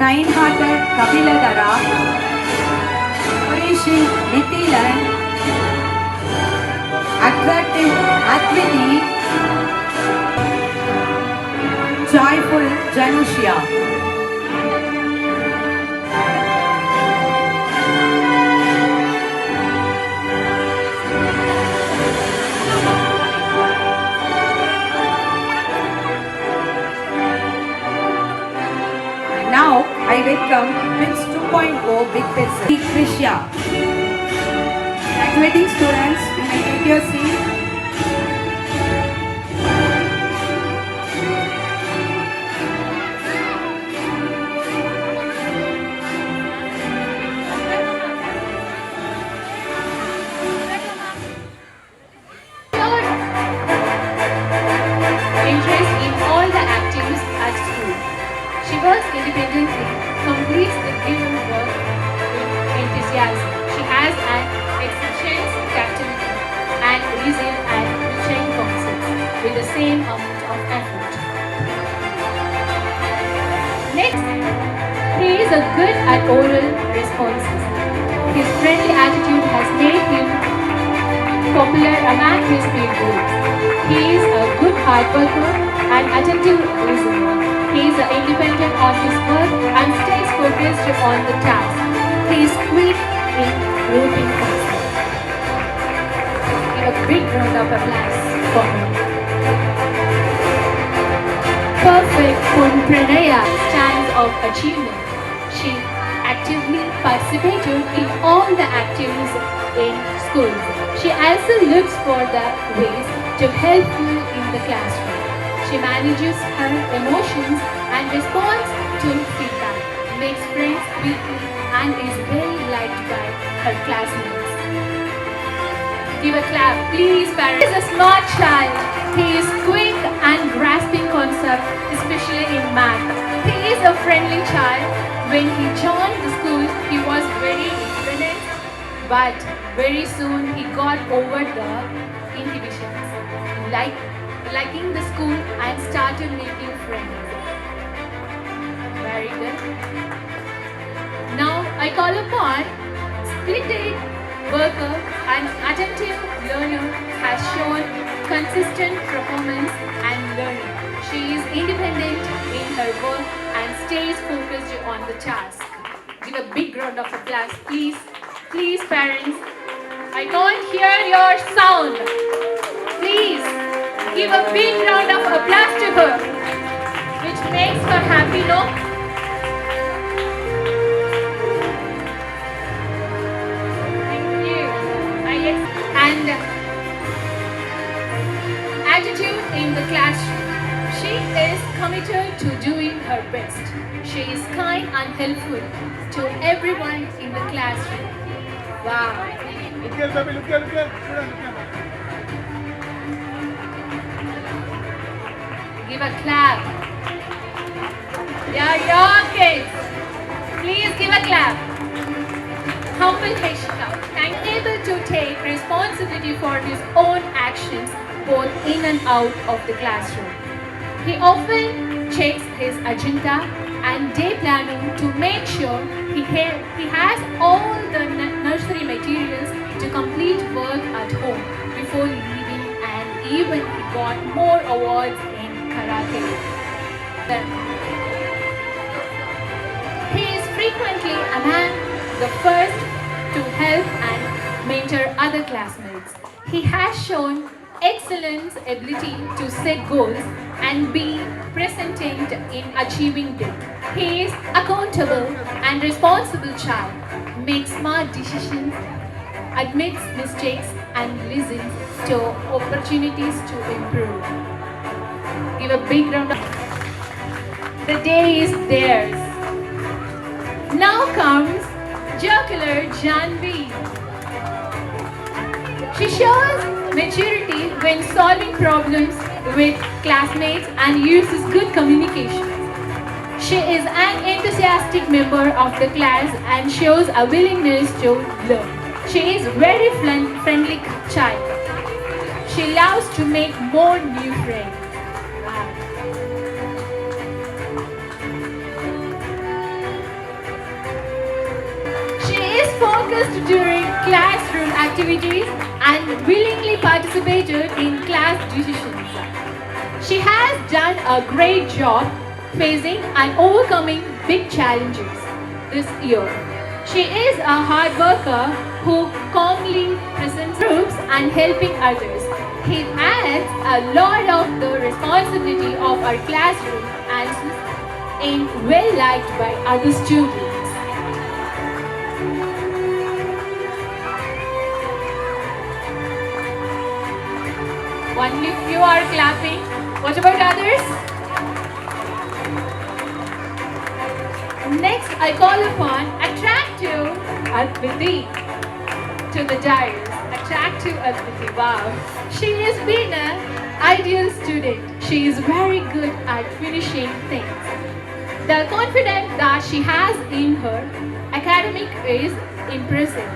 kind-hearted Kapiladara, nourishing Mithilan, attractive Adviti, joyful Janushya. Now I welcome Prince 2.0 Big Pencil, Krishya. Graduating students, you may take your seat. Interest in all the activities at school. She works independently, completes the given work with enthusiasm. She has an exceptional capacity and reason and reaching concepts with the same amount of effort. Next, he is a good at oral responses. His friendly attitude has made him popular among his peer groups. He is a good hard worker and attentive listener. He is independent on his work and stays focused on the task. He is quick in grouping concepts. Give a big round of applause for him. Perfect Pranaya stands of achievement. She actively participated in all the activities in schools. She also looks for the ways to help you in the classroom. She manages her emotions and responds to feedback, makes friends quickly and is well liked by her classmates. Give a clap, please, parents. He is a smart child. He is quick and grasping concepts, especially in math. He is a friendly child. When he joined the school, he was very independent, but very soon he got over the inhibitions, liking the school and started making friends. Very good. Now I call upon splendid worker and attentive learner has shown consistent performance and learning. She is independent in her work and stays focused on the task. Give a big round of applause, please. Please, parents. I can't hear your sound. Please give a big round of applause to her, which makes her happy, no? Thank you. And attitude in the classroom. She is committed to doing her best. She is kind and helpful to everyone in the classroom. Wow. Look here, baby, look here, look here. Give a clap. Yeah, your kids. Please give a clap. Humble Heshika. Thank able to take responsibility for his own actions both in and out of the classroom. He often checks his agenda and day planning to make sure he has all the nursery materials to complete work at home before leaving, and even he got more awards in karate. He is frequently among the first to help and mentor other classmates. He has shown excellent ability to set goals and be persistent in achieving them. He is accountable and responsible child, makes smart decisions, admits mistakes and listens to opportunities to improve. Give a big round of applause. The day is theirs. Now comes jocular Janvi. She shows maturity when solving problems with classmates and uses good communication. She is an enthusiastic member of the class and shows a willingness to learn. She is very friendly child. She loves to make more new friends. Wow. discussed during classroom activities and willingly participated in class decisions. She has done a great job facing and overcoming big challenges this year. She is a hard worker who calmly presents groups and helping others. He adds a lot of the responsibility of our classroom and is well liked by other students. Only few are clapping. What about others? Next, I call upon attractive Adviti to the dais. Attractive Adviti, wow. She has been an ideal student. She is very good at finishing things. The confidence that she has in her academic is impressive.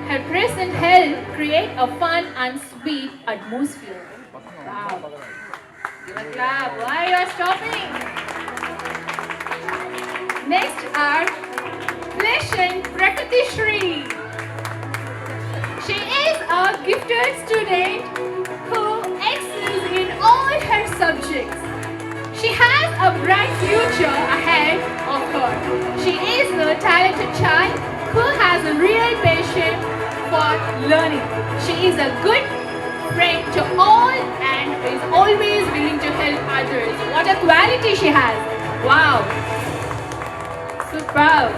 Her present help create a fun and sweet atmosphere. Wow. Give a clap. Why you are stopping? Next are Leshan Prakriti Shri. She is a gifted student who excels in all her subjects. She has a bright future ahead of her. She is a talented child who has a real passion for learning. She is a good friend to all and is always willing to help others. What a quality she has. Wow. So proud.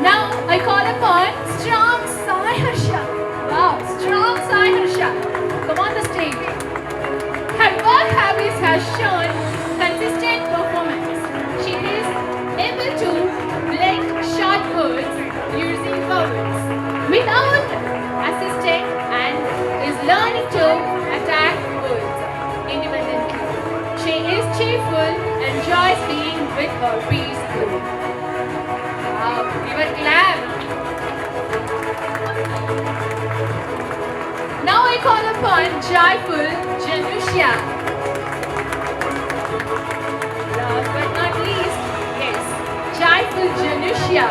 Now I call upon strong Sai Harsha. Wow, strong Sai Harsha. Come on the stage. Her work habits has shown consistent performance. She is able to blend short words using vowels without assisting and is learning to attack words independently. She is cheerful, enjoys being with her peers group. Wow, give a clap. Now I call upon joyful Janusha. Last but not least, yes, joyful Janusha.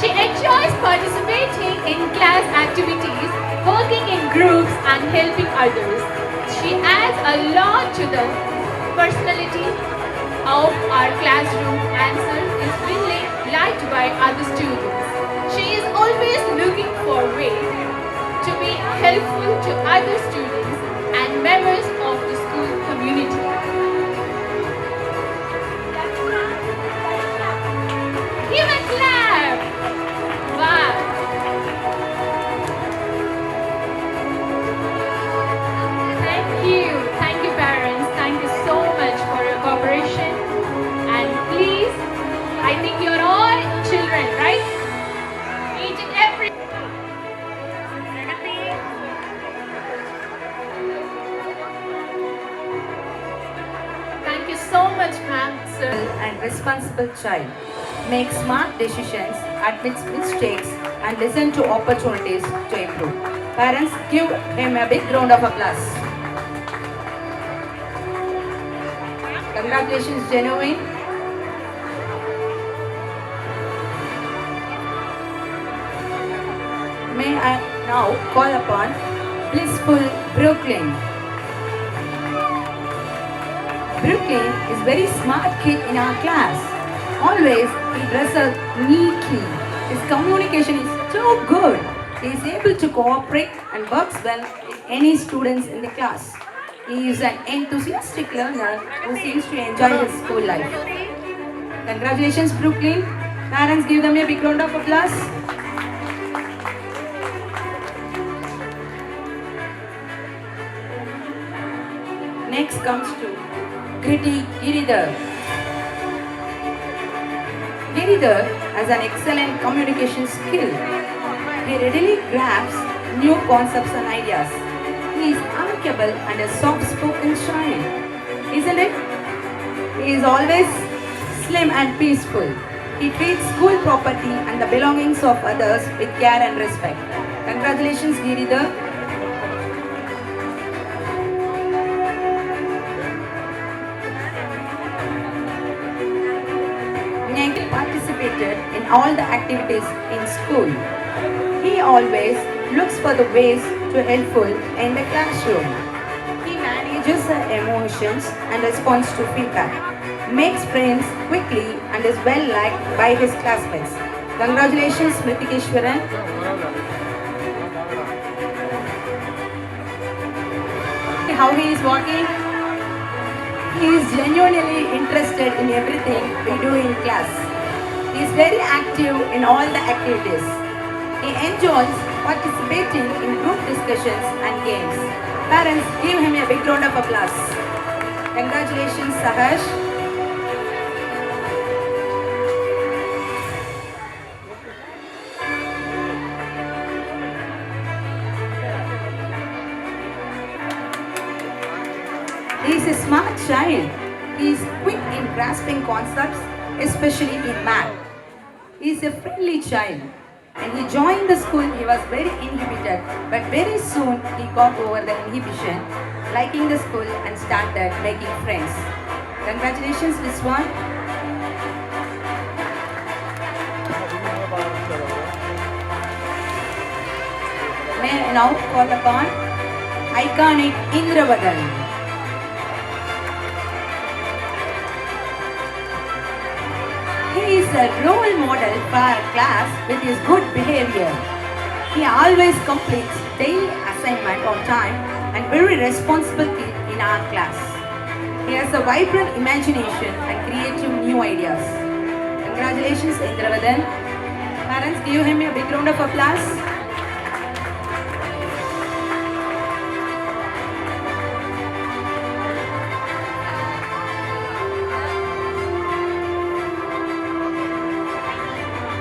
She enjoys participating in class activities, working in groups and helping others. She adds a lot to the personality of our classroom and is really liked by other students. She is always looking for ways to be helpful to other students and members of the school community. Give a clap! Wow! Thank you parents, thank you so much for your cooperation. And please, I think you're all children, right? Each and every... Thank you so much, ma'am, sir. And responsible child. Make smart decisions, admits mistakes, and listen to opportunities to improve. Parents, give him a big round of applause. Congratulations, Genuine. May I now call upon Blissful Brooklyn. Brooklyn is very smart kid in our class. Always he dresses neatly. His communication is so good. He is able to cooperate and works well with any students in the class. He is an enthusiastic learner who seems to enjoy his school life. Congratulations, Brooklyn. Parents, give them a big round of applause. Next comes to Kriti Giridhar. Giridhar has an excellent communication skill. He readily grasps new concepts and ideas. He is amicable and a soft-spoken child, isn't it? He is always slim and peaceful. He treats school property and the belongings of others with care and respect. Congratulations, Giridhar. in all the activities in school. He always looks for the ways to helpful in the classroom. He manages the emotions and responds to feedback, makes friends quickly and is well liked by his classmates. Congratulations, Smritikeshwaran. How he is walking? He is genuinely interested in everything we do in class. He is very active in all the activities. He enjoys participating in group discussions and games. Parents, give him a big round of applause. Congratulations, Sahash. He is a smart child. He is quick in grasping concepts, especially in math. He is a friendly child. When he joined the school, he was very inhibited, but very soon he got over the inhibition, liking the school and started making friends. Congratulations, Rizwan. May I now call upon iconic Indravadan. He is a role model for our class with his good behavior. He always completes daily assignment on time and very responsible kid in our class. He has a vibrant imagination and creative new ideas. Congratulations, Indravadan. Parents, give him a big round of applause.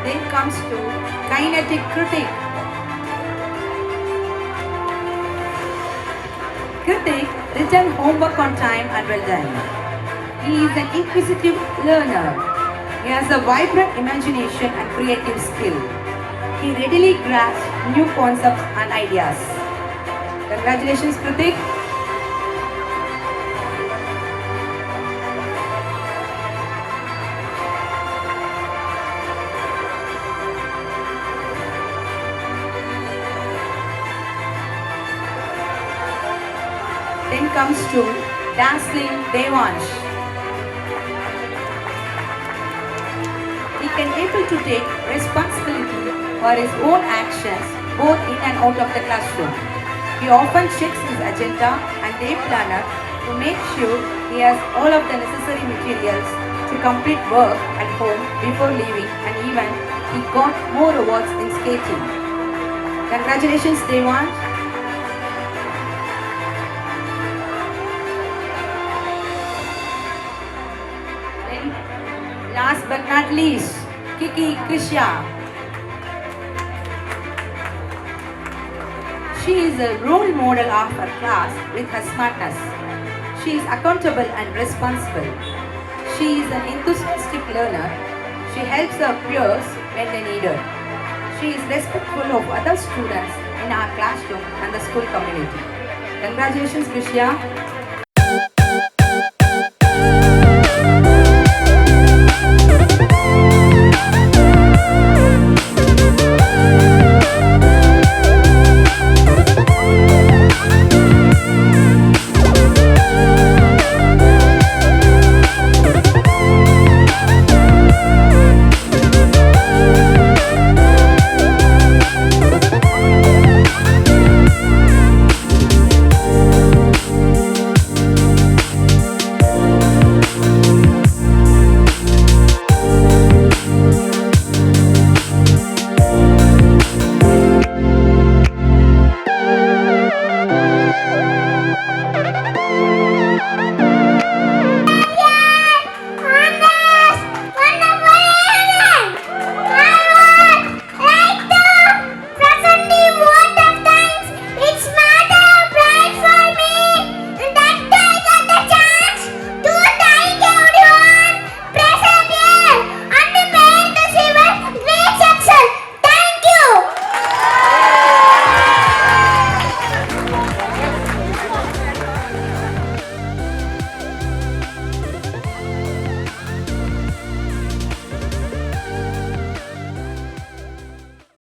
Then comes to kinetic Kritik. Kritik returned homework on time and well done. He is an inquisitive learner. He has a vibrant imagination and creative skill. He readily grasps new concepts and ideas. Congratulations, Kritik. Then comes to dazzling Devansh. He can able to take responsibility for his own actions both in and out of the classroom. He often checks his agenda and day planner to make sure he has all of the necessary materials to complete work at home before leaving, and even he got more awards in skating. Congratulations, Devansh. Last but not least, Kiki Krishya. She is a role model of her class with her smartness. She is accountable and responsible. She is an enthusiastic learner. She helps her peers when they need her. She is respectful of other students in our classroom and the school community. Congratulations, Krishya.